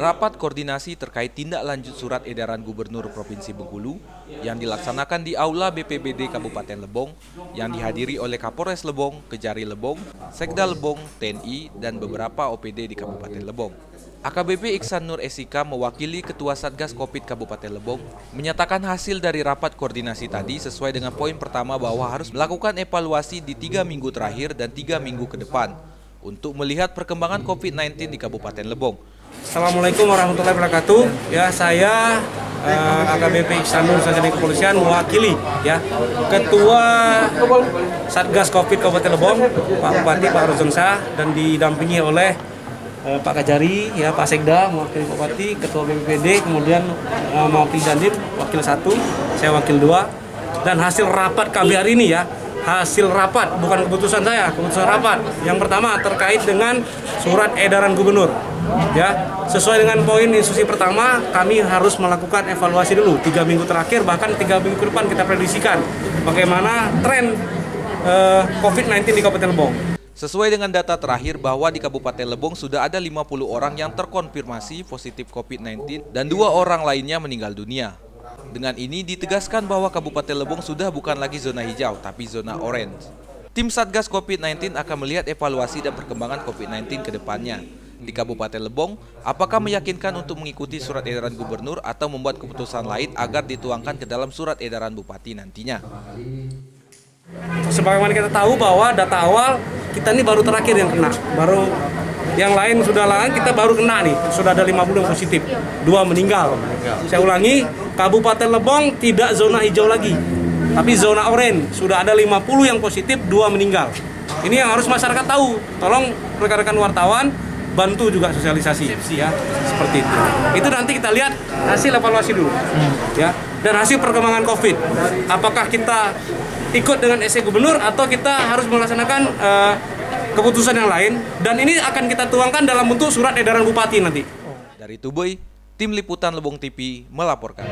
Rapat koordinasi terkait tindak lanjut surat edaran Gubernur Provinsi Bengkulu yang dilaksanakan di Aula BPBD Kabupaten Lebong yang dihadiri oleh Kapolres Lebong, Kejari Lebong, Sekda Lebong, TNI, dan beberapa OPD di Kabupaten Lebong. AKBP Iksan Nur Esika mewakili Ketua Satgas Covid Kabupaten Lebong menyatakan hasil dari rapat koordinasi tadi sesuai dengan poin pertama bahwa harus melakukan evaluasi di 3 minggu terakhir dan 3 minggu ke depan untuk melihat perkembangan COVID-19 di Kabupaten Lebong. Assalamualaikum warahmatullahi wabarakatuh. Ya, saya AKBP Iksan Nur Esika Kepolisian mewakili Ketua Satgas Covid Kabupaten Lebong, Pak Bupati Pak Rozongsa, dan didampingi oleh Pak Kajari, Pak Sekda mewakili Pak Bupati, Ketua BPBD, kemudian mewakili Dandim, wakil 1, saya wakil 2. Dan hasil rapat kami hari ini hasil rapat, bukan keputusan saya, keputusan rapat. Yang pertama terkait dengan surat edaran gubernur. Sesuai dengan poin instruksi pertama, kami harus melakukan evaluasi dulu 3 minggu terakhir, bahkan 3 minggu ke depan kita prediksikan bagaimana tren COVID-19 di Kabupaten Lebong. Sesuai dengan data terakhir bahwa di Kabupaten Lebong sudah ada 50 orang yang terkonfirmasi positif COVID-19 dan 2 orang lainnya meninggal dunia. Dengan ini ditegaskan bahwa Kabupaten Lebong sudah bukan lagi zona hijau, tapi zona orange. Tim Satgas COVID-19 akan melihat evaluasi dan perkembangan COVID-19 ke depannya. Di Kabupaten Lebong, apakah meyakinkan untuk mengikuti surat edaran gubernur atau membuat keputusan lain agar dituangkan ke dalam surat edaran bupati nantinya? Sebagaimana kita tahu bahwa data awal kita ini baru terakhir yang kena, baru yang lain sudah lain, kita baru kena nih, sudah ada 50 yang positif, 2 meninggal. Saya ulangi, Kabupaten Lebong tidak zona hijau lagi, tapi zona oranye. Sudah ada 50 yang positif, 2 meninggal. Ini yang harus masyarakat tahu. Tolong rekan-rekan wartawan bantu juga sosialisasi, seperti itu. Itu nanti kita lihat hasil evaluasi dulu, dan hasil perkembangan COVID. Apakah kita ikut dengan SE Gubernur atau kita harus melaksanakan keputusan yang lain, dan ini akan kita tuangkan dalam bentuk surat edaran bupati nanti. Dari Tubei, Tim Liputan Lebong TV melaporkan.